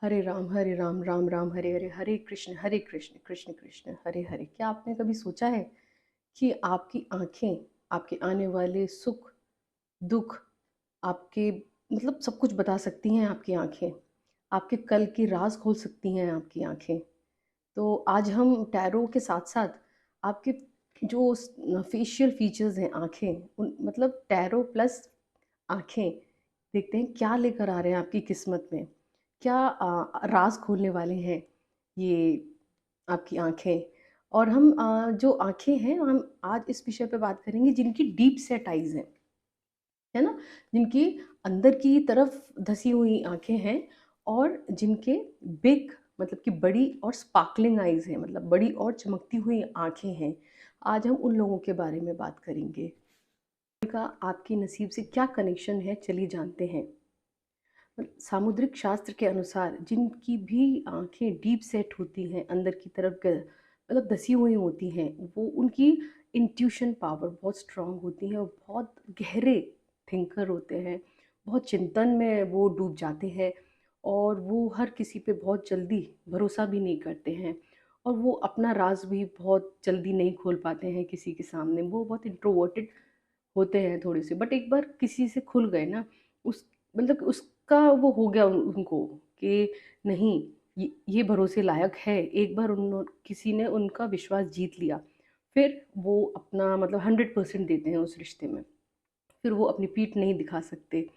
हरे राम राम राम हरे हरे, हरे कृष्ण कृष्ण कृष्ण हरे हरे। क्या आपने कभी सोचा है कि आपकी आंखें आपके आने वाले सुख दुख, आपके मतलब सब कुछ बता सकती हैं? आपकी आंखें आपके कल की राज खोल सकती हैं आपकी आंखें। तो आज हम टैरो के साथ साथ आपके जो फेशियल फीचर्स हैं, आंखें, उन मतलब टैरो प्लस आँखें, देखते हैं क्या लेकर आ रहे हैं आपकी किस्मत में। क्या राज़ खोलने वाले हैं ये आपकी आँखें। और हम जो आँखें हैं, हम आज इस विषय पे बात करेंगे जिनकी डीप सेट आइज़ हैं, है ना? जिनकी अंदर की तरफ धसी हुई आँखें हैं और जिनके बिग मतलब कि बड़ी और स्पार्कलिंग आइज़ हैं, मतलब बड़ी और चमकती हुई आँखें हैं। आज हम उन लोगों के बारे में बात करेंगे। का आपके नसीब से क्या कनेक्शन है, चलिए जानते हैं। सामुद्रिक शास्त्र के अनुसार जिनकी भी आंखें डीप सेट होती हैं, अंदर की तरफ मतलब धसी हुई होती हैं, वो उनकी इंट्यूशन पावर बहुत स्ट्रांग होती है और बहुत गहरे थिंकर होते हैं। बहुत चिंतन में वो डूब जाते हैं और वो हर किसी पे बहुत जल्दी भरोसा भी नहीं करते हैं और वो अपना राज भी बहुत जल्दी नहीं खोल पाते हैं किसी के सामने। वो बहुत इंट्रोवर्टेड होते हैं थोड़े से, बट एक बार किसी से खुल गए ना, उस मतलब उसका वो हो गया उनको कि नहीं, ये भरोसे लायक है। एक बार उन किसी ने उनका विश्वास जीत लिया, फिर वो अपना मतलब 100% देते हैं उस रिश्ते में। फिर वो अपनी पीठ नहीं दिखा सकते,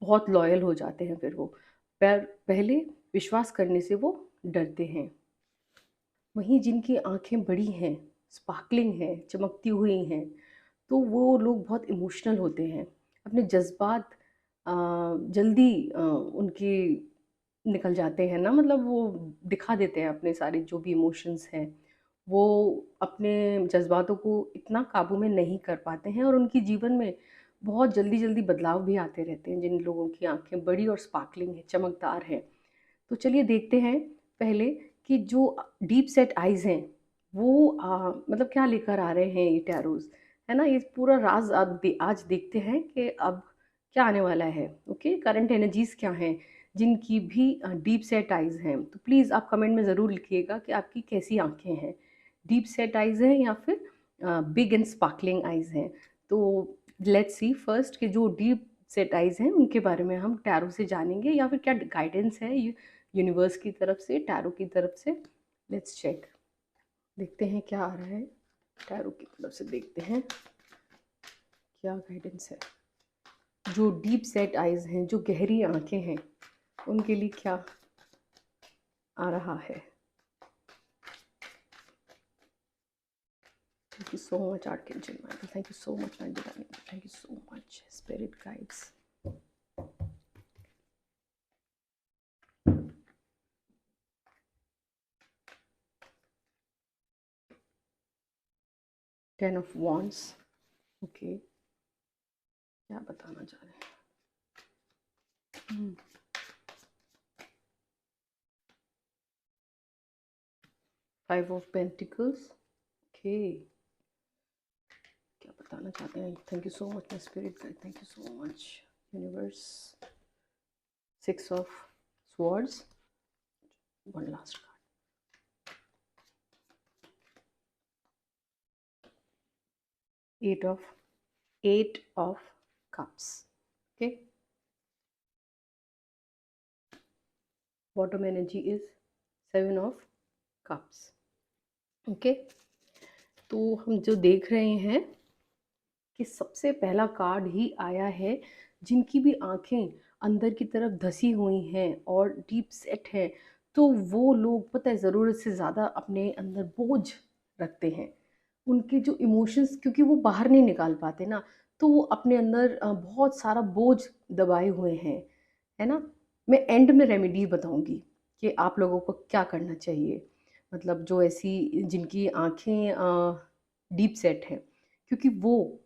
बहुत लॉयल हो जाते हैं। फिर वो पर पहले विश्वास करने से वो डरते हैं। वहीं जिनकी आंखें बड़ी हैं, स्पार्कलिंग हैं, चमकती हुई हैं, तो वो लोग बहुत इमोशनल होते हैं। अपने जज्बात जल्दी उनकी निकल जाते हैं ना, मतलब वो दिखा देते हैं अपने सारे जो भी इमोशंस हैं। वो अपने जज्बातों को इतना काबू में नहीं कर पाते हैं और उनकी जीवन में बहुत जल्दी जल्दी बदलाव भी आते रहते हैं जिन लोगों की आंखें बड़ी और स्पार्कलिंग है, चमकदार हैं। तो चलिए देखते हैं पहले कि जो डीप सेट आइज़ हैं वो मतलब क्या लेकर आ रहे हैं ये टैरोज़, है ना? ये पूरा राज़ आज देखते हैं कि अब क्या आने वाला है। ओके, करंट एनर्जीज़ क्या हैं जिनकी भी डीप सेट आइज़ हैं। तो प्लीज़ आप कमेंट में ज़रूर लिखिएगा कि आपकी कैसी आँखें हैं। डीप सेट आइज़ हैं या फिर बिग एंड स्पार्कलिंग आइज़ हैं। तो लेट्स सी फर्स्ट कि जो डीप सेट आइज़ हैं उनके बारे में हम टैरो से जानेंगे या फिर क्या गाइडेंस है ये यूनिवर्स की तरफ से, टैरो की तरफ से। लेट्स चेक, देखते हैं क्या आ रहा है। टैरो की तरफ से देखते हैं क्या गाइडेंस है। जो डीप सेट आइज़ हैं, जो गहरी आंखें हैं, उनके लिए क्या आ रहा है। Thank you so much archangel Michael, thank you so much my divine, thank you so much spirit guides. 10 of wands, okay, क्या बताना चाह रहे हैं। 5 ऑफ पेंटिकल्स, ओके, क्या बताना चाहते हैं। Thank you so much my spirit guide, thank you so much universe. 6 of swords, one last card. 8 of cups, okay. Bottom energy is 7 of cups, okay. तो हम जो देख रहे हैं कि सबसे पहला कार्ड ही आया है जिनकी भी आंखें अंदर की तरफ धसी हुई हैं और डीप सेट हैं। तो वो लोग पता है ज़रूरत से ज़्यादा अपने अंदर बोझ रखते हैं। उनके जो इमोशंस, क्योंकि वो बाहर नहीं निकाल पाते ना, तो वो अपने अंदर बहुत सारा बोझ दबाए हुए हैं, है ना? मैं एंड में रेमेडी बताऊंगी कि आप लोगों को क्या करना चाहिए। मतलब जो ऐसी जिनकी आंखें डीप सेट हैं, क्योंकि वो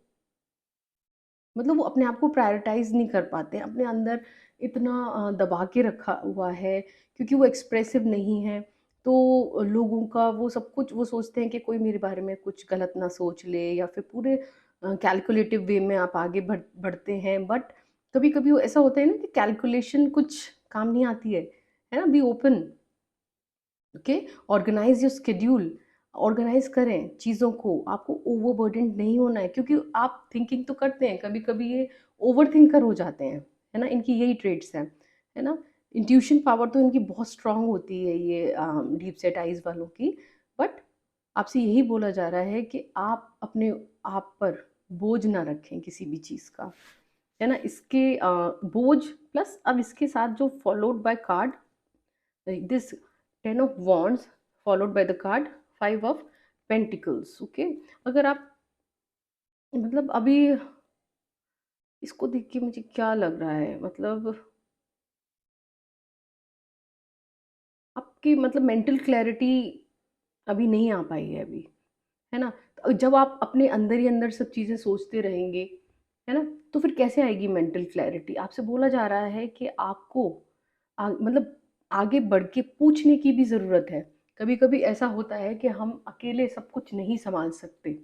मतलब वो अपने आप को प्रायोरिटाइज़ नहीं कर पाते हैं, अपने अंदर इतना दबा के रखा हुआ है, क्योंकि वो एक्सप्रेसिव नहीं है। तो लोगों का वो सब कुछ वो सोचते हैं कि कोई मेरे बारे में कुछ गलत ना सोच ले, या फिर पूरे कैलकुलेटिव वे में आप आगे बढ़ते हैं। बट कभी-कभी वो ऐसा होता है ना कि कैलकुलेशन कुछ काम नहीं आती है है ना, be open, okay, organise your schedule, organise करें चीज़ों को, आपको ओवरबर्डन नहीं होना है, क्योंकि आप थिंकिंग तो करते हैं, कभी कभी ये ओवर थिंकर हो जाते हैं, है ना, इनकी यही ट्रेड्स हैं, है ना। इंट्यूशन पावर तो इनकी बहुत स्ट्रांग होती है, ये डीप सेट आइज वालों की, बट आपसे यही बोला जा रहा है कि आप अपने आप पर बोझ ना रखें किसी भी चीज़ का, है ना, इसके बोझ प्लस अब इसके साथ जो followed by card, this 10 of wands followed by the card 5 of pentacles, okay. अगर आप मतलब अभी इसको देख के मुझे क्या लग रहा है, मतलब आपकी मतलब मेंटल क्लैरिटी अभी नहीं आ पाई है अभी, है ना। तो जब आप अपने अंदर ही अंदर सब चीज़ें सोचते रहेंगे, है ना, तो फिर कैसे आएगी मेंटल क्लैरिटी। आपसे बोला जा रहा है कि आपको मतलब आगे बढ़ के पूछने की भी ज़रूरत है। कभी कभी ऐसा होता है कि हम अकेले सब कुछ नहीं संभाल सकते,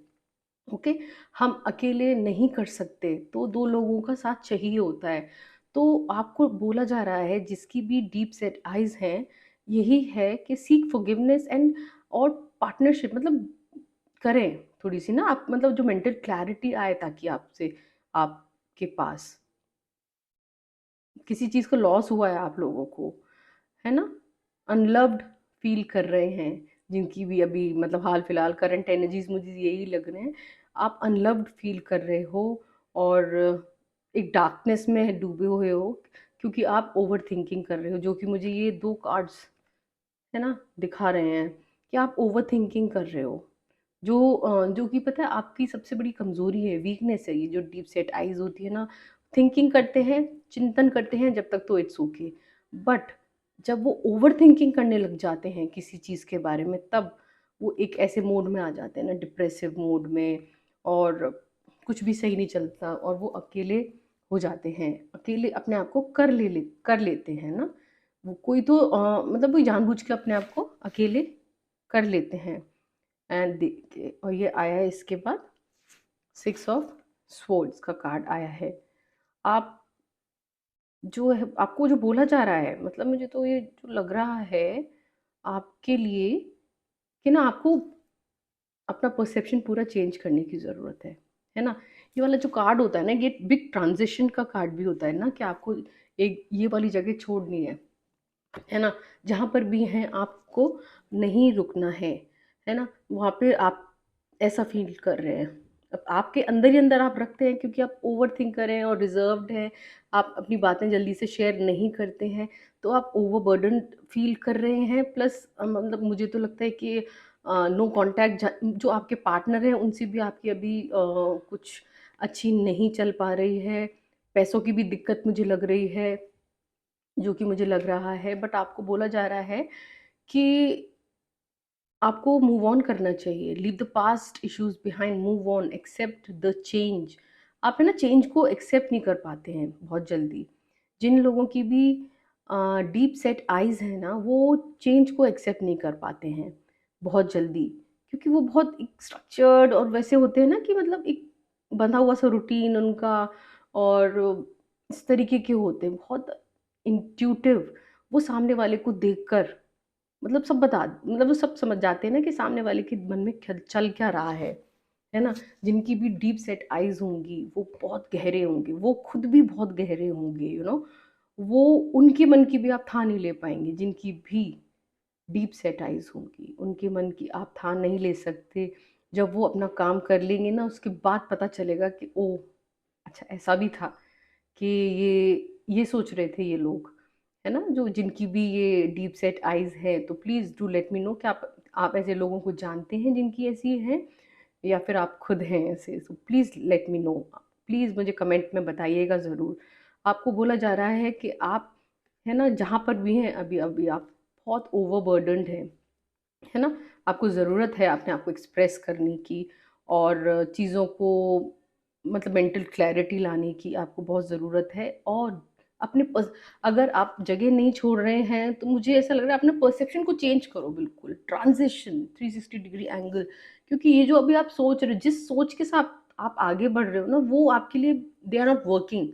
ओके, हम अकेले नहीं कर सकते, तो दो लोगों का साथ चाहिए होता है। तो आपको बोला जा रहा है, जिसकी भी डीप सेट आइज हैं, यही है कि सीक फॉरगिवनेस एंड और पार्टनरशिप मतलब करें थोड़ी सी ना, आप मतलब जो मेंटल क्लैरिटी आए, ताकि आपसे आपके पास किसी चीज़ का लॉस हुआ है आप लोगों को, है ना, अनलव्ड फील कर रहे हैं, जिनकी भी अभी मतलब हाल फिलहाल करंट एनर्जीज मुझे यही लग रहे हैं, आप अनलव्ड फील कर रहे हो, और एक डार्कनेस में डूबे हुए हो, क्योंकि आप ओवर थिंकिंग कर रहे हो, जो कि मुझे ये दो कार्ड्स, है ना, दिखा रहे हैं कि आप ओवर थिंकिंग कर रहे हो, जो कि पता है आपकी सबसे बड़ी कमजोरी है, वीकनेस है, ये जो डीप सेट आइज होती है ना, थिंकिंग करते हैं, चिंतन करते हैं जब तक, तो इट्स ओके, बट जब वो ओवर थिंकिंग करने लग जाते हैं किसी चीज़ के बारे में, तब वो एक ऐसे मोड में आ जाते हैं ना, डिप्रेसिव मोड में, और कुछ भी सही नहीं चलता, और वो अकेले हो जाते हैं, अकेले अपने आप को कर लेते हैं ना, वो कोई तो मतलब वो जानबूझ के अपने आप को अकेले कर लेते हैं। एंड देखिए, और ये आया है इसके बाद 6 ऑफ स्वॉर्ड्स का कार्ड आया है। आप जो है, आपको जो बोला जा रहा है, मतलब मुझे तो ये जो लग रहा है आपके लिए, कि ना आपको अपना परसेप्शन पूरा चेंज करने की ज़रूरत है ना। ये वाला जो कार्ड होता है ना, ये बिग ट्रांजिशन का कार्ड भी होता है ना, कि आपको एक ये वाली जगह छोड़नी है ना, जहाँ पर भी हैं आपको नहीं रुकना है ना, वहाँ पे आप ऐसा फील कर रहे हैं, अब आपके अंदर ही अंदर आप रखते हैं, क्योंकि आप ओवर थिंक कर रहे हैं और रिजर्व्ड हैं, आप अपनी बातें जल्दी से शेयर नहीं करते हैं, तो आप ओवरबर्डन फील कर रहे हैं, प्लस मतलब मुझे तो लगता है कि नो कांटेक्ट, जो आपके पार्टनर हैं उनसे भी आपकी अभी कुछ अच्छी नहीं चल पा रही है, पैसों की भी दिक्कत मुझे लग रही है, जो कि मुझे लग रहा है, बट आपको बोला जा रहा है कि आपको मूव ऑन करना चाहिए, leave the past issues behind, move on, accept the change. आप है ना, चेंज को एक्सेप्ट नहीं कर पाते हैं बहुत जल्दी, जिन लोगों की भी डीप सेट आइज है ना, वो चेंज को एक्सेप्ट नहीं कर पाते हैं बहुत जल्दी, क्योंकि वो बहुत स्ट्रक्चर्ड और वैसे होते हैं ना, कि मतलब एक बंधा हुआ सा रूटीन उनका, और इस तरीके के होते हैं, बहुत इंट्यूटिव, वो सामने वाले को देखकर मतलब सब बता, मतलब वो सब समझ जाते हैं ना, कि सामने वाले के मन में चल क्या रहा है ना। जिनकी भी डीप सेट आइज होंगी, वो बहुत गहरे होंगे, वो खुद भी बहुत गहरे होंगे, वो उनके मन की भी आप था नहीं ले पाएंगे, जिनकी भी डीप सेट आइज होंगी, उनके मन की आप था नहीं ले सकते। जब वो अपना काम कर लेंगे ना, उसके बाद पता चलेगा कि ओ, अच्छा ऐसा भी था, कि ये सोच रहे थे ये लोग, है ना, जो जिनकी भी ये डीप सेट आइज है। तो please do let me know कि आप ऐसे लोगों को जानते हैं जिनकी ऐसी है, या फिर आप खुद हैं ऐसे, so please let me know, please मुझे कमेंट में बताइएगा ज़रूर। आपको बोला जा रहा है कि आप, है ना, जहाँ पर भी हैं अभी अभी आप बहुत ओवरबर्डनड हैं, है ना, आपको ज़रूरत है अपने आप को एक्सप्रेस करने की, और चीज़ों को मतलब मेंटल क्लैरिटी लाने की आपको बहुत ज़रूरत है, और अगर आप जगह नहीं छोड़ रहे हैं, तो मुझे ऐसा लग रहा है अपने परसेप्शन को चेंज करो, बिल्कुल ट्रांजिशन 360 डिग्री एंगल, क्योंकि ये जो अभी आप सोच रहे हो, जिस सोच के साथ आप आगे बढ़ रहे हो ना, वो आपके लिए they are not working,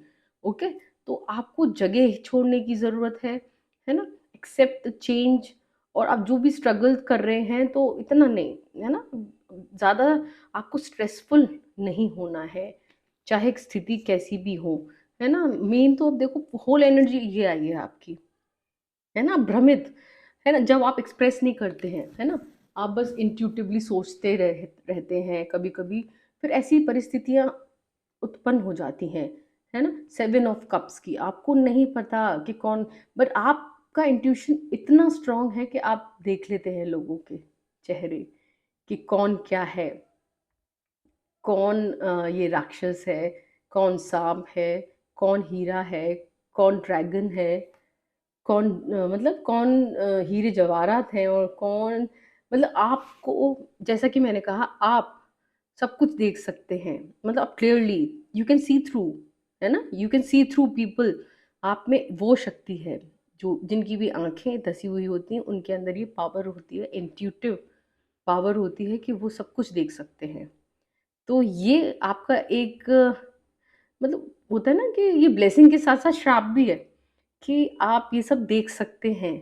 okay. तो आपको जगह छोड़ने की ज़रूरत है ना, एक्सेप्ट द चेंज, और आप जो भी स्ट्रगल कर रहे हैं तो इतना नहीं है ना, ज़्यादा आपको स्ट्रेसफुल नहीं होना है, चाहे स्थिति कैसी भी हो, है ना। मेन तो अब देखो होल एनर्जी ये आई है आपकी, है ना, भ्रमित, है ना, जब आप एक्सप्रेस नहीं करते हैं, है ना, आप बस इंट्यूटिवली सोचते रहते हैं कभी कभी, फिर ऐसी परिस्थितियां उत्पन्न हो जाती हैं, है ना। 7 ऑफ कप्स की आपको नहीं पता कि कौन, बट आपका इंट्यूशन इतना स्ट्रांग है कि आप देख लेते हैं लोगों के चेहरे कि कौन क्या है, कौन ये राक्षस है, कौन सांप है, कौन हीरा है, कौन ड्रैगन है, कौन मतलब कौन हीरे जवाहरात हैं, और कौन, मतलब आपको, जैसा कि मैंने कहा, आप सब कुछ देख सकते हैं, मतलब आप clearly you can see through, है ना, you can see through people. आप में वो शक्ति है, जो जिनकी भी आंखें धसी हुई होती हैं उनके अंदर ये पावर होती है, इंट्यूटिव पावर होती है कि वो सब कुछ देख सकते हैं। तो ये आपका एक मतलब होता है ना कि ये ब्लेसिंग के साथ साथ श्राप भी है, कि आप ये सब देख सकते हैं,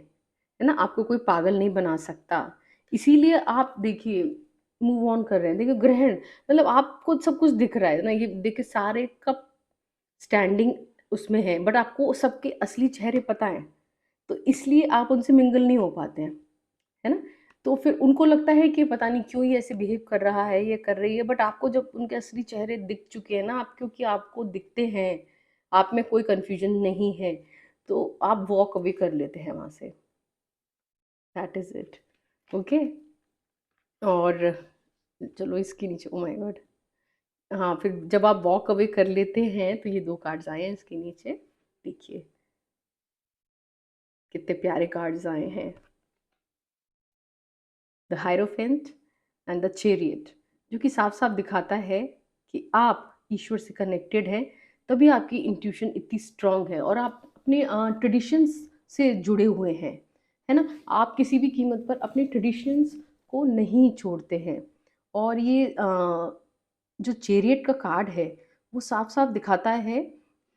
है ना, आपको कोई पागल नहीं बना सकता। इसीलिए आप देखिए मूव ऑन कर रहे हैं, देखिए ग्रहण, मतलब आपको सब कुछ दिख रहा है ना, ये देखिए सारे कप स्टैंडिंग उसमें है, बट आपको सबके असली चेहरे पता है, तो इसलिए आप उनसे मिंगल नहीं हो पाते हैं, है ना। तो फिर उनको लगता है कि पता नहीं क्यों ये ऐसे बिहेव कर रहा है, ये कर रही है, बट आपको जब उनके असली चेहरे दिख चुके हैं ना, आप क्योंकि आपको दिखते हैं, आप में कोई कंफ्यूजन नहीं है, तो आप वॉक अवे कर लेते हैं वहां से। That is it. ओके। और चलो इसके नीचे, ओ माय गॉड, हाँ, फिर जब आप वॉक अवे कर लेते हैं तो ये 2 कार्ड्स आए हैं इसके नीचे, देखिए कितने प्यारे कार्ड्स आए हैं, the hierophant and the chariot, जो कि साफ साफ दिखाता है कि आप ईश्वर से कनेक्टेड हैं, तभी आपकी इंट्यूशन इतनी स्ट्रांग है, और आप अपने ट्रेडिशंस से जुड़े हुए हैं, है ना। आप किसी भी कीमत पर अपने ट्रेडिशंस को नहीं छोड़ते हैं। और ये जो चेरियट का कार्ड है वो साफ साफ दिखाता है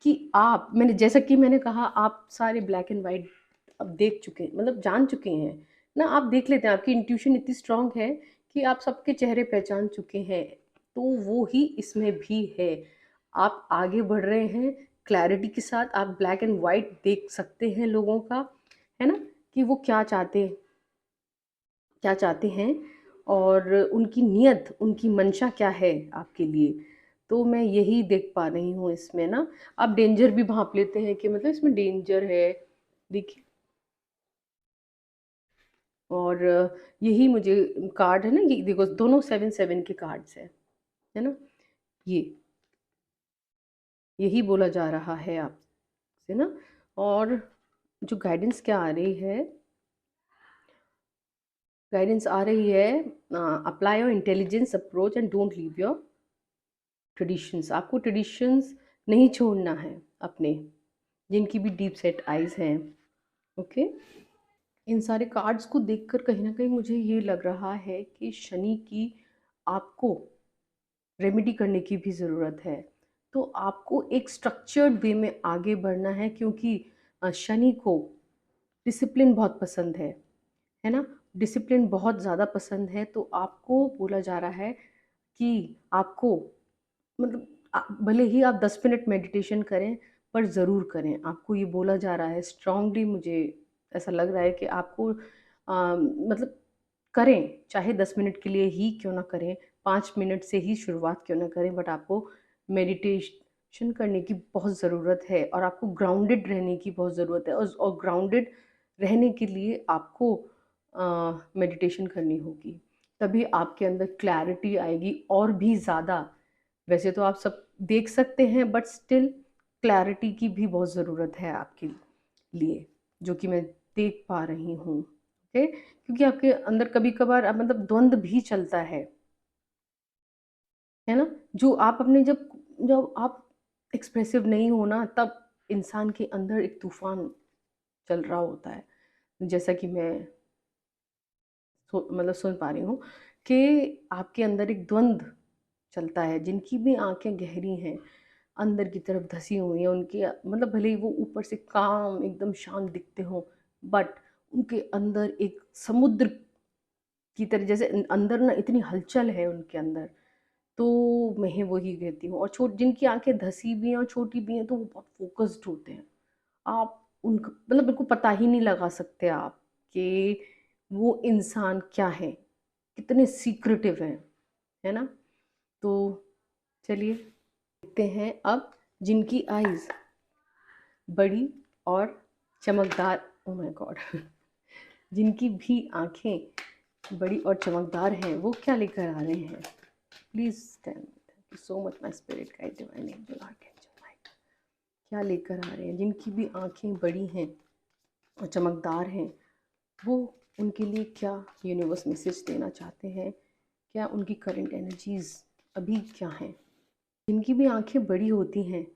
कि आप, मैंने जैसा कि मैंने कहा, आप सारे ब्लैक एंड वाइट अब देख चुके हैं, मतलब जान चुके हैं ना, आप देख लेते हैं, आपकी इंट्यूशन इतनी स्ट्रांग है कि आप सबके चेहरे पहचान चुके हैं, तो वो ही इसमें भी है। आप आगे बढ़ रहे हैं क्लैरिटी के साथ, आप ब्लैक एंड वाइट देख सकते हैं लोगों का, है ना, कि वो क्या चाहते हैं, और उनकी नीयत, उनकी मंशा क्या है आपके लिए। तो मैं यही देख पा रही हूँ इसमें ना। आप डेंजर भी भांप लेते हैं कि मतलब इसमें डेंजर है, देखिए। और यही मुझे कार्ड है ना, ये देखो दोनों 7 7 के कार्ड्स है ना, ये यही बोला जा रहा है आपसे ना। और जो गाइडेंस क्या आ रही है, गाइडेंस आ रही है, apply your intelligence approach and don't leave your traditions. आपको ट्रेडिशंस नहीं छोड़ना है अपने, जिनकी भी डीप सेट आइज हैं। ओके। इन सारे कार्ड्स को देखकर कहीं ना कहीं मुझे ये लग रहा है कि शनि की आपको रेमेडी करने की भी ज़रूरत है। तो आपको एक स्ट्रक्चर्ड वे में आगे बढ़ना है, क्योंकि शनि को डिसिप्लिन बहुत पसंद है ना, डिसिप्लिन बहुत ज़्यादा पसंद है। तो आपको बोला जा रहा है कि आपको, मतलब भले ही आप 10 मिनट मेडिटेशन करें, पर ज़रूर करें, आपको ये बोला जा रहा है स्ट्रांगली, मुझे ऐसा लग रहा है कि आपको मतलब करें, चाहे 10 मिनट के लिए ही क्यों ना करें, 5 मिनट से ही शुरुआत क्यों ना करें, बट आपको मेडिटेशन करने की बहुत ज़रूरत है, और आपको ग्राउंडेड रहने की बहुत ज़रूरत है, और ग्राउंडेड रहने के लिए आपको मेडिटेशन करनी होगी, तभी आपके अंदर क्लैरिटी आएगी और भी ज़्यादा। वैसे तो आप सब देख सकते हैं, बट स्टिल क्लैरिटी की भी बहुत ज़रूरत है आपके लिए, जो कि मैं देख पा रही हूँ। ओके, क्योंकि आपके अंदर कभी कभार मतलब द्वंद्व भी चलता है ना, जो आप अपने, जब जब आप एक्सप्रेसिव नहीं हो ना, तब इंसान के अंदर एक तूफान चल रहा होता है, जैसा कि मैं मतलब सुन पा रही हूँ कि आपके अंदर एक द्वंद्व चलता है, जिनकी भी आंखें गहरी हैं, अंदर की तरफ धसी हुई हैं, उनकी मतलब भले ही वो ऊपर से काम एकदम शांत दिखते हों, बट उनके अंदर एक समुद्र की तरह, जैसे अंदर ना इतनी हलचल है उनके अंदर। तो मैं वही कहती हूँ। और जिनकी आंखें धसी भी हैं और छोटी भी हैं, तो वो बहुत फोकस्ड होते हैं। आप उनका मतलब बिल्कुल पता ही नहीं लगा सकते आप कि वो इंसान क्या है, कितने सीक्रेटिव हैं, है ना। तो चलिए देखते हैं अब जिनकी आईज बड़ी और चमकदार, ओ माय गॉड जिनकी भी आंखें बड़ी और चमकदार हैं, वो क्या लेकर आ रहे हैं। Please stand. Thank you so much my spirit guide, divine angel, archangel Michael. क्या लेकर आ रहे हैं जिनकी भी आंखें बड़ी हैं और चमकदार हैं, वो उनके लिए क्या यूनिवर्स मैसेज देना चाहते हैं, क्या उनकी करंट एनर्जीज अभी क्या हैं। जिनकी भी आंखें बड़ी होती हैं,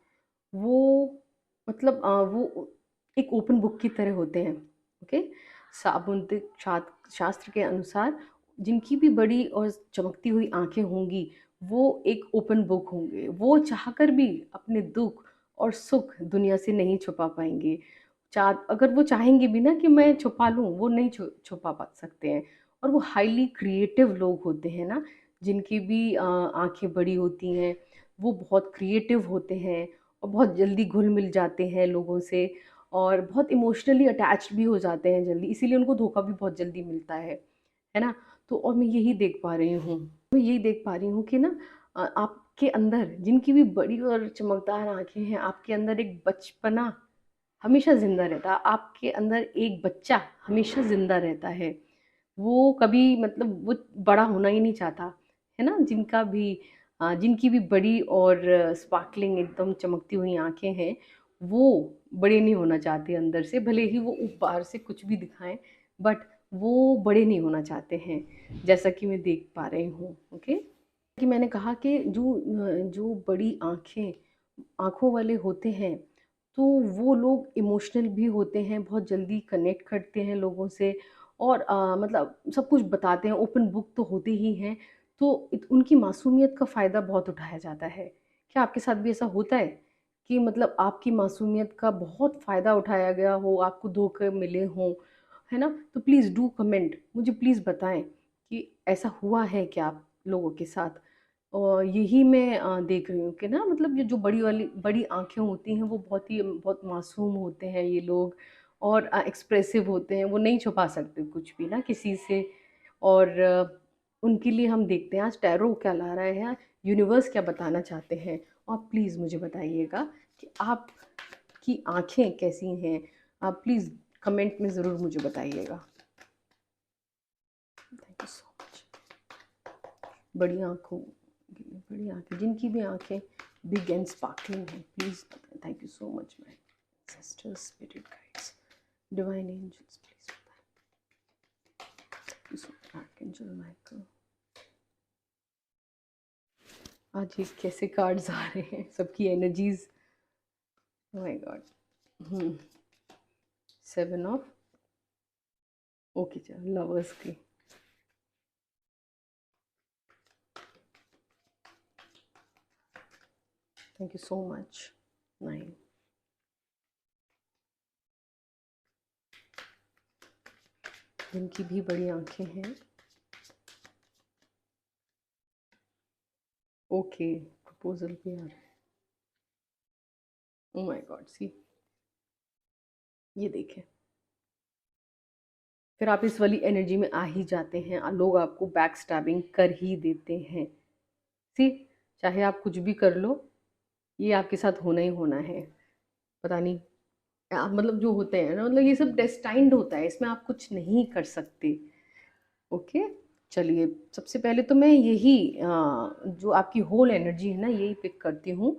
वो मतलब वो एक ओपन बुक की तरह होते हैं। ओके, साबुद्धिक शास्त्र के अनुसार जिनकी भी बड़ी और चमकती हुई आंखें होंगी, वो एक ओपन बुक होंगे। वो चाहकर भी अपने दुख और सुख दुनिया से नहीं छुपा पाएंगे। अगर वो चाहेंगे भी ना कि मैं छुपा लूँ, वो नहीं छुपा पा सकते हैं। और वो हाईली क्रिएटिव लोग होते हैं ना, जिनकी भी आंखें बड़ी होती हैं, वो बहुत क्रिएटिव होते हैं और बहुत जल्दी घुल मिल जाते हैं लोगों से, और बहुत इमोशनली अटैच्ड भी हो जाते हैं जल्दी, इसीलिए उनको धोखा भी बहुत जल्दी मिलता है ना। तो और मैं यही देख पा रही हूँ, मैं यही देख पा रही हूँ कि ना आपके अंदर जिनकी भी बड़ी और चमकदार आंखें हैं, आपके अंदर एक बचपना हमेशा ज़िंदा रहता है। आपके अंदर एक बच्चा हमेशा ज़िंदा रहता है। वो कभी मतलब वो बड़ा होना ही नहीं चाहता, है ना। जिनकी भी बड़ी और स्पार्कलिंग एकदम चमकती हुई आंखें हैं, वो बड़े नहीं होना चाहते अंदर से, भले ही वो बाहर से कुछ भी दिखाएं, बट वो बड़े नहीं होना चाहते हैं, जैसा कि मैं देख पा रही हूँ। ओके, कि मैंने कहा कि जो बड़ी आँखों वाले होते हैं, तो वो लोग इमोशनल भी होते हैं, बहुत जल्दी कनेक्ट करते हैं लोगों से, और मतलब सब कुछ बताते हैं, ओपन बुक तो होते ही हैं। तो उनकी मासूमियत का फ़ायदा बहुत उठाया जाता है। क्या आपके साथ भी ऐसा होता है कि मतलब आपकी मासूमियत का बहुत फ़ायदा उठाया गया हो, आपको धोखे मिले हों, है ना। तो प्लीज़ डू कमेंट, मुझे प्लीज़ बताएं कि ऐसा हुआ है क्या आप लोगों के साथ। और यही मैं देख रही हूँ कि ना, मतलब ये जो बड़ी आँखें होती हैं, वो बहुत मासूम होते हैं ये लोग, और एक्सप्रेसिव होते हैं, वो नहीं छुपा सकते कुछ भी ना किसी से। और उनके लिए हम देखते हैं आज टैरो क्या ला रहा है, यूनिवर्स क्या बताना चाहते हैं। और प्लीज़ मुझे बताइएगा कि आपकी आँखें कैसी हैं। आप प्लीज़ कमेंट में ज़रूर मुझे बताइएगा। Thank you so much. बड़ी आँखों बड़ी आँखें, जिनकी भी आँखें बिग एंड स्पार्कलिंग है, प्लीज़ बताएं। Thank you so much my sisters, spirit guides, divine angels, please बताएं। Thank you so much archangel Michael. आज ये कैसे कार्ड्स आ रहे हैं, सबकी energies, oh my god. 7 of, okay चलो, लवर्स की। Thank you so much 9। जिनकी भी बड़ी आंखें हैं, ओके, प्रपोजल भी आ रहा है। ओह माय गॉड, सी ये देखें, फिर आप इस वाली एनर्जी में आ ही जाते हैं, लोग आपको बैक स्टैबिंग कर ही देते हैं। सी, चाहे आप कुछ भी कर लो, ये आपके साथ होना ही होना है। पता नहीं आप मतलब जो होते हैं ना, मतलब ये सब डेस्टाइंड होता है, इसमें आप कुछ नहीं कर सकते। ओके, चलिए सबसे पहले तो मैं यही जो आपकी होल एनर्जी है ना, यही पिक करती हूँ।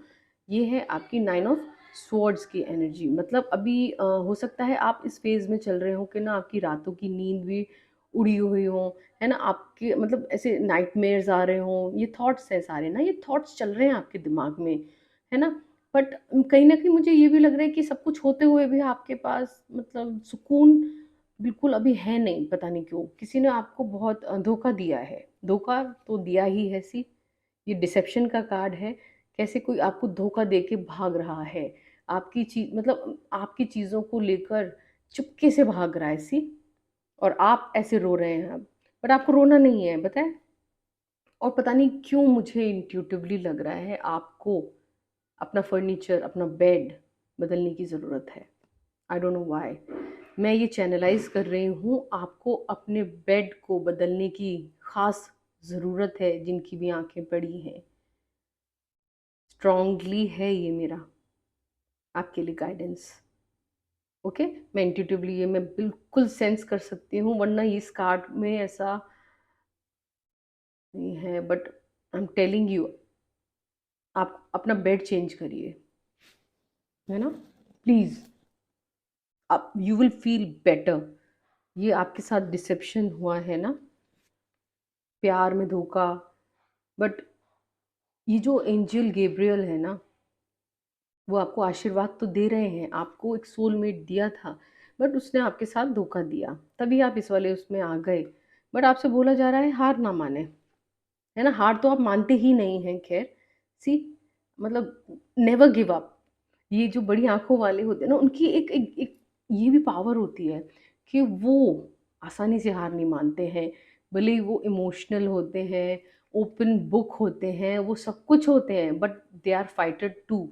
ये है आपकी 9 ऑफ स्वॉर्ड्स की एनर्जी। मतलब अभी हो सकता है आप इस फेज़ में चल रहे हो कि ना आपकी रातों की नींद भी उड़ी हुई हो, है ना। आपके मतलब ऐसे नाइटमेयर्स आ रहे हों, ये थॉट्स हैं सारे ना, ये थॉट्स चल रहे हैं आपके दिमाग में, है ना। बट कहीं ना कहीं मुझे ये भी लग रहा है कि सब कुछ होते हुए भी आपके पास मतलब सुकून बिल्कुल अभी है नहीं। पता नहीं क्यों, किसी ने आपको बहुत धोखा दिया है। धोखा तो दिया ही है, सी ये डिसेप्शन का कार्ड है। कैसे कोई आपको धोखा दे के भाग रहा है, आपकी चीज मतलब आपकी चीज़ों को लेकर चुपके से भाग रहा है, सी। और आप ऐसे रो रहे हैं अब, बट आपको रोना नहीं है, बताए। और पता नहीं क्यों मुझे इंट्यूटिवली लग रहा है आपको अपना फर्नीचर, अपना बेड बदलने की ज़रूरत है। आई डोंट नो व्हाई, मैं ये चैनलाइज कर रही हूँ, आपको अपने बेड को बदलने की खास ज़रूरत है। जिनकी भी आंखें पड़ी हैं, स्ट्रांगली है ये मेरा आपके लिए गाइडेंस। ओके, मैं इंट्यूटिवली ये मैं बिल्कुल सेंस कर सकती हूँ, वरना इस कार्ड में ऐसा नहीं है, but I am telling you, आप अपना बेड चेंज करिए, है ना, प्लीज़। आप यू विल फील बेटर। ये आपके साथ डिसेप्शन हुआ है ना, प्यार में धोखा, बट ये जो एंजल गैब्रियल है ना, वो आपको आशीर्वाद तो दे रहे हैं, आपको एक सोलमेट दिया था, बट उसने आपके साथ धोखा दिया, तभी आप इस वाले उसमें आ गए। बट आपसे बोला जा रहा है हार ना माने, है ना, हार तो आप मानते ही नहीं हैं। खैर, सी, मतलब नेवर गिव अप। ये जो बड़ी आंखों वाले होते हैं ना, उनकी एक ये भी पावर होती है कि वो आसानी से हार नहीं मानते हैं। भले ही वो इमोशनल होते हैं, ओपन बुक होते हैं, वो सब कुछ होते हैं, but they are fighter too,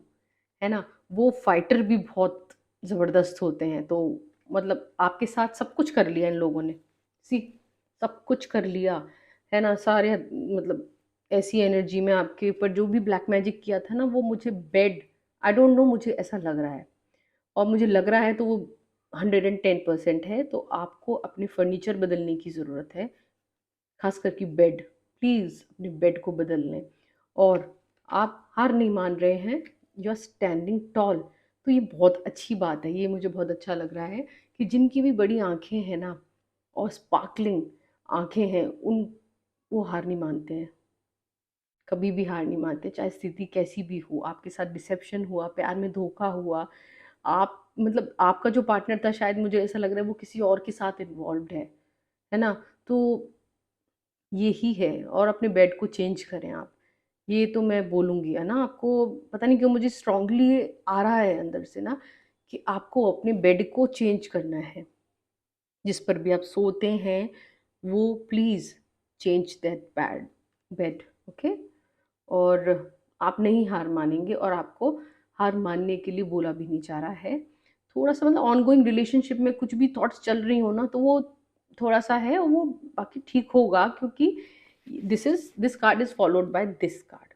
है ना। वो फाइटर भी बहुत ज़बरदस्त होते हैं। तो मतलब आपके साथ सब कुछ कर लिया इन लोगों ने, सी, सब कुछ कर लिया, है ना, सारे मतलब ऐसी एनर्जी में आपके ऊपर जो भी ब्लैक मैजिक किया था ना, वो मुझे बेड, आई डोंट नो, मुझे ऐसा लग रहा है। और मुझे लग रहा है तो वो 110% है। तो आपको अपने फर्नीचर बदलने की ज़रूरत है, खास करके बेड। प्लीज़ अपने बेड को बदल लें। और आप हार नहीं मान रहे हैं, यू आर स्टैंडिंग टॉल। तो ये बहुत अच्छी बात है, ये मुझे बहुत अच्छा लग रहा है कि जिनकी भी बड़ी आंखें हैं ना, और स्पार्कलिंग आंखें हैं, उन वो हार नहीं मानते हैं, कभी भी हार नहीं मानते, चाहे स्थिति कैसी भी हो। आपके साथ डिसेप्शन हुआ, प्यार में धोखा हुआ, आप मतलब आपका जो पार्टनर था, शायद मुझे ऐसा लग रहा है वो किसी और के साथ इन्वॉल्व्ड है ना। तो यही है, और अपने बेड को चेंज करें आप। ये तो मैं बोलूँगी, है ना, आपको पता नहीं क्यों मुझे स्ट्रांगली आ रहा है अंदर से ना, कि आपको अपने बेड को चेंज करना है। जिस पर भी आप सोते हैं, वो please change that bed, okay. और आप नहीं हार मानेंगे, और आपको हार मानने के लिए बोला भी नहीं जा रहा है। थोड़ा सा मतलब ऑनगोइंग रिलेशनशिप में कुछ भी थॉट्स चल रही हो ना, तो वो थोड़ा सा है, वो बाकी ठीक होगा, क्योंकि this card is followed by this card,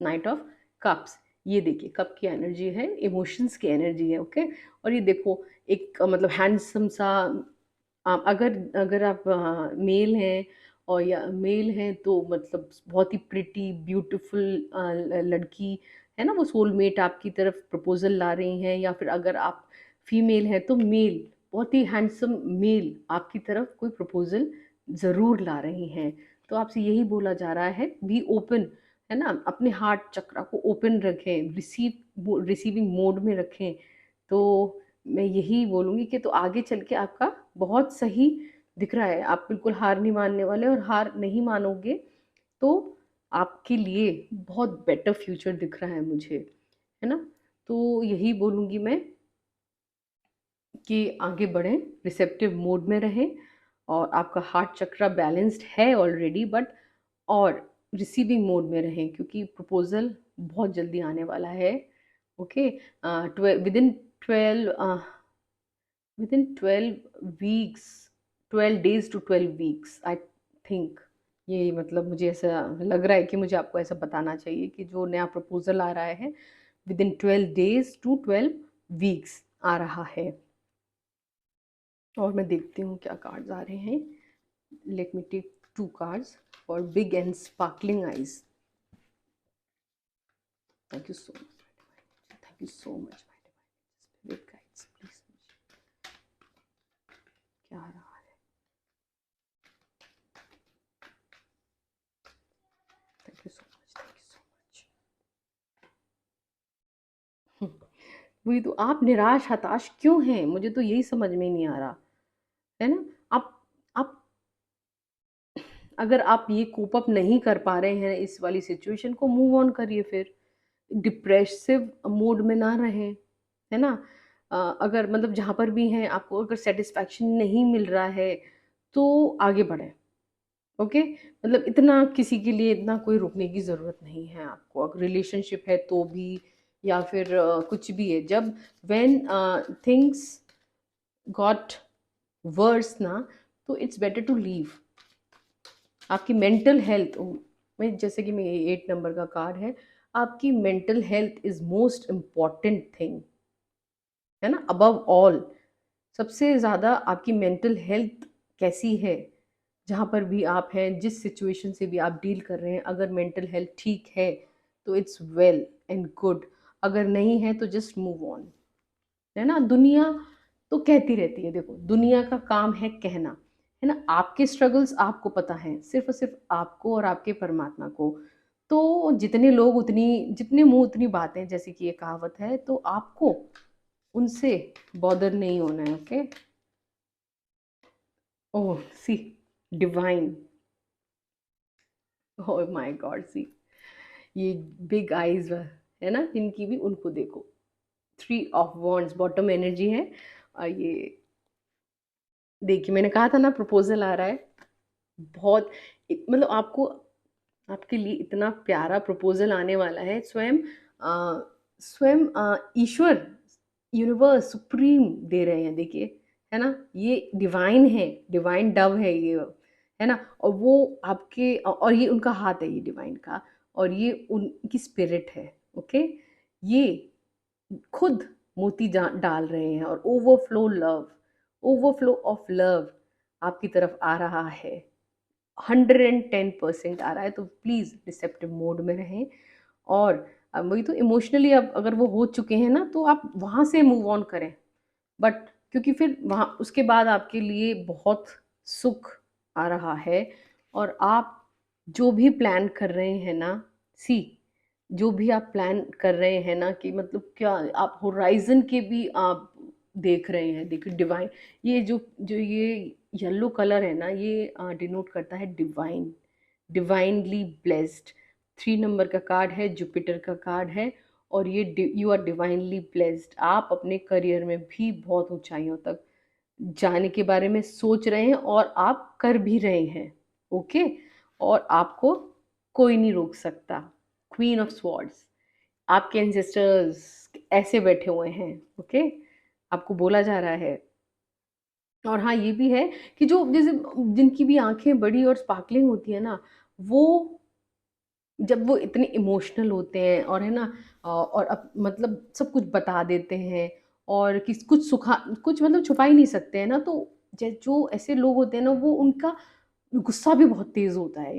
night of cups. ये देखिए, कप की एनर्जी है, इमोशंस की एनर्जी है, ओके। और ये देखो, एक मतलब हैंडसम सा, अगर अगर आप मेल हैं, और या मेल हैं, तो मतलब बहुत ही प्रिटी ब्यूटीफुल लड़की, है ना, वो सोलमेट आपकी तरफ प्रपोजल ला रही हैं। या फिर अगर आप फीमेल हैं, तो मेल, बहुत ही हैंडसम मेल आपकी तरफ कोई प्रपोजल ज़रूर ला रही हैं। तो आपसे यही बोला जा रहा है, बी ओपन, है ना, अपने हार्ट चक्रा को ओपन रखें, रिसीविंग मोड में रखें। तो मैं यही बोलूँगी कि तो आगे चल के आपका बहुत सही दिख रहा है, आप बिल्कुल हार नहीं मानने वाले, और हार नहीं मानोगे तो आपके लिए बहुत बेटर फ्यूचर दिख रहा है मुझे, है ना। तो यही बोलूँगी मैं कि आगे बढ़ें, रिसेप्टिव मोड में रहें, और आपका हार्ट चक्रा बैलेंस्ड है ऑलरेडी, बट और रिसीविंग मोड में रहें, क्योंकि प्रपोजल बहुत जल्दी आने वाला है, okay. Within 12 weeks, 12 days to 12 weeks, I think. ये मतलब मुझे ऐसा लग रहा है कि मुझे आपको ऐसा बताना चाहिए कि जो नया प्रपोजल आ रहा है, विदिन 12 days to 12 weeks आ रहा है। और मैं देखती हूँ क्या कार्ड्स आ रहे हैं। Let me take 2 cards for big and sparkling eyes. Thank you so much, thank you so much my divine guides, please. क्या आ रहा है? Thank you so much, thank you so much. वही तो, आप निराश हताश क्यों हैं, मुझे तो यही समझ में नहीं आ रहा, है ना। आप अगर आप ये कोप अप नहीं कर पा रहे हैं इस वाली सिचुएशन को, मूव ऑन करिए फिर, डिप्रेसिव मोड में ना रहें, है ना। अगर मतलब जहाँ पर भी हैं आपको अगर सेटिस्फैक्शन नहीं मिल रहा है तो आगे बढ़ें। ओके, मतलब इतना किसी के लिए इतना कोई रुकने की ज़रूरत नहीं है आपको, अगर रिलेशनशिप है तो भी, या फिर कुछ भी है, जब व्हेन थिंग्स गॉट वर्स ना, तो इट्स बेटर टू लीव। आपकी मेंटल हेल्थ में, जैसे कि मैं 8 नंबर का कार्ड है, आपकी mental health is most important thing, है ना, अबव ऑल। सबसे ज़्यादा आपकी मेंटल हेल्थ कैसी है, जहाँ पर भी आप हैं, जिस सिचुएशन से भी आप डील कर रहे हैं, अगर मेंटल हेल्थ ठीक है तो इट्स वेल एंड गुड, अगर नहीं है तो जस्ट मूव ऑन। है ना, दुनिया तो कहती रहती है, देखो दुनिया का काम है कहना, है ना, आपके स्ट्रगल्स आपको पता है, सिर्फ और सिर्फ आपको और आपके परमात्मा को। तो जितने लोग उतनी, जितने मुंह उतनी बातें, जैसे कि ये कहावत है, तो आपको उनसे बॉदर नहीं होना है। Okay, oh see, divine, oh my god, see ये बिग आईज है ना जिनकी भी, उनको देखो। 3 ऑफ वॉन्ड्स बॉटम एनर्जी है। और ये देखिए, मैंने कहा था ना प्रपोजल आ रहा है, बहुत मतलब आपको, आपके लिए इतना प्यारा प्रपोजल आने वाला है। स्वयं स्वयं ईश्वर, यूनिवर्स, सुप्रीम दे रहे हैं, देखिए, है ना, ये डिवाइन है, डिवाइन डव है ये, है ना, और वो आपके, और ये उनका हाथ है ये डिवाइन का, और ये उनकी स्पिरिट है। ओके, ये खुद मोती डाल रहे हैं, और overflow love, overflow of love आपकी तरफ आ रहा है, 110% आ रहा है। तो प्लीज़ रिसेप्टिव मोड में रहें। और वही तो, इमोशनली अब अगर वो हो चुके हैं ना, तो आप वहाँ से मूव ऑन करें। बट क्योंकि फिर वहाँ उसके बाद आपके लिए बहुत सुख आ रहा है, और आप जो भी प्लान कर रहे हैं ना, सी, जो भी आप प्लान कर रहे हैं ना, कि मतलब क्या, आप होराइजन के भी आप देख रहे हैं, देखिए डिवाइन, ये जो जो ये येलो कलर है ना, ये डिनोट करता है डिवाइन, डिवाइनली ब्लेस्ड। 3 नंबर का कार्ड है, जुपिटर का कार्ड है, और ये यू आर डिवाइनली ब्लेस्ड। आप अपने करियर में भी बहुत ऊंचाइयों तक जाने के बारे में सोच रहे हैं, और आप कर भी रहे हैं। ओके, और आपको कोई नहीं रोक सकता। क्वीन ऑफ स्वॉर्ड्स, आपके एंसेस्टर्स ऐसे बैठे हुए हैं। ओके, आपको बोला जा रहा है। और हाँ, ये भी है कि जो जैसे जिनकी भी आंखें बड़ी और स्पार्कलिंग होती है ना, वो जब वो इतने इमोशनल होते हैं, और है ना, और अब मतलब सब कुछ बता देते हैं, और किस कुछ सुखा कुछ मतलब छुपा ही नहीं सकते हैं ना, तो जो ऐसे लोग होते हैं ना, वो उनका गुस्सा भी बहुत तेज होता है,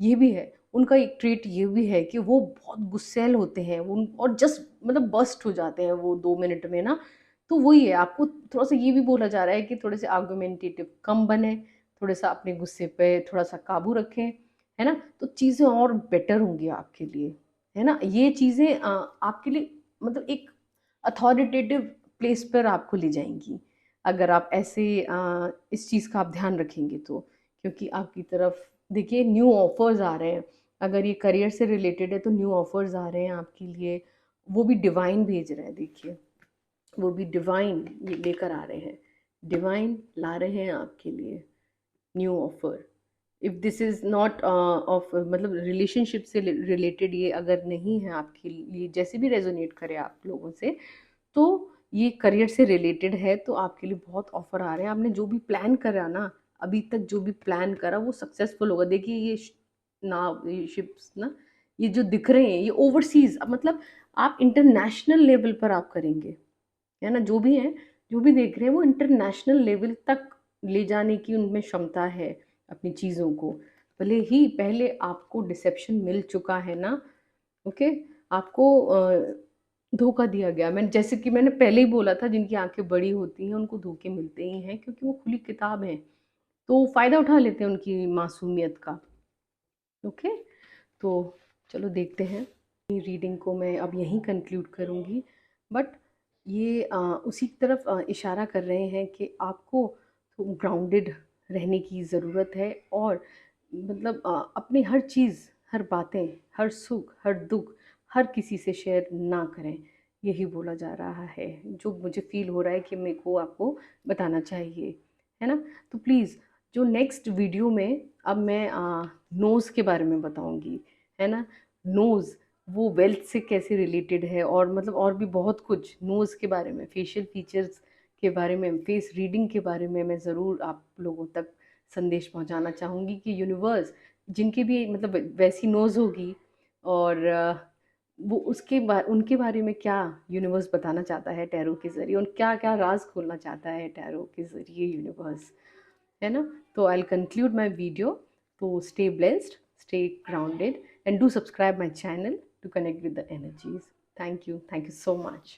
ये भी है उनका एक ट्रेट, ये भी है कि वो बहुत गुस्सैल होते हैं, वो और जस्ट मतलब बस्ट हो जाते हैं वो 2 मिनट में ना। तो वही है, आपको थोड़ा सा ये भी बोला जा रहा है कि थोड़े से आर्गुमेंटेटिव कम बने, थोड़ा सा अपने गुस्से पे थोड़ा सा काबू रखें, है ना, तो चीज़ें और बेटर होंगी आपके लिए, है ना, ये चीज़ें आपके लिए मतलब एक अथॉरिटेटिव प्लेस पर आपको ले जाएंगी, अगर आप ऐसे इस चीज़ का आप ध्यान रखेंगे तो। क्योंकि आपकी तरफ देखिए न्यू ऑफर्स आ रहे हैं, अगर ये करियर से रिलेटेड है तो न्यू ऑफर्स आ रहे हैं आपके लिए, वो भी डिवाइन भेज रहे हैं, देखिए, वो भी डिवाइन ये लेकर आ रहे हैं, डिवाइन ला रहे हैं आपके लिए new offer. If this is not of मतलब रिलेशनशिप से रिलेटेड, ये अगर नहीं है आपके लिए, जैसे भी रेजोनेट करे आप लोगों से, तो ये करियर से रिलेटेड है, तो आपके लिए बहुत ऑफर आ रहे हैं। आपने जो भी प्लान करा ना, अभी तक जो भी प्लान करा वो सक्सेसफुल होगा। देखिए ये नाव, ये शिप्स ना, ये जो दिख रहे हैं, ये ओवरसीज, मतलब आप इंटरनेशनल लेवल पर आप करेंगे, है ना, जो भी है, जो भी देख रहे हैं, वो इंटरनेशनल लेवल तक ले जाने की उनमें क्षमता है अपनी चीज़ों को। भले ही पहले आपको डिसेप्शन मिल चुका है ना, ओके, आपको धोखा दिया गया। मैंने, जैसे कि मैंने पहले ही बोला था, जिनकी आंखें बड़ी होती हैं उनको धोखे मिलते ही हैं, क्योंकि वो खुली किताब हैं, तो फ़ायदा उठा लेते हैं उनकी मासूमियत का। ओके, तो चलो देखते हैं, रीडिंग को मैं अब यहीं कंक्लूड करूँगी। बट ये उसी की तरफ इशारा कर रहे हैं कि आपको ग्राउंडेड रहने की ज़रूरत है, और मतलब अपनी हर चीज़, हर बातें, हर सुख, हर दुख, हर किसी से शेयर ना करें। यही बोला जा रहा है, जो मुझे फ़ील हो रहा है कि मेरे को आपको बताना चाहिए, है ना? तो प्लीज़ जो नेक्स्ट वीडियो में अब मैं नोज़ के बारे में बताऊँगी, है ना? नोज़ वो वेल्थ से कैसे रिलेटेड है, और मतलब और भी बहुत कुछ नोज़ के बारे में, फेशियल फीचर्स के बारे में, फेस रीडिंग के बारे में मैं ज़रूर आप लोगों तक संदेश पहुँचाना चाहूँगी कि यूनिवर्स जिनकी भी मतलब वैसी नोज़ होगी, और वो उनके बारे में क्या यूनिवर्स बताना चाहता है टैरो के ज़रिए, और क्या-क्या राज़ खोलना चाहता है टैरो के ज़रिए यूनिवर्स, है ना? तो I will conclude my video, तो stay blessed, stay grounded and do subscribe my channel to connect with the energies. Thank you so much.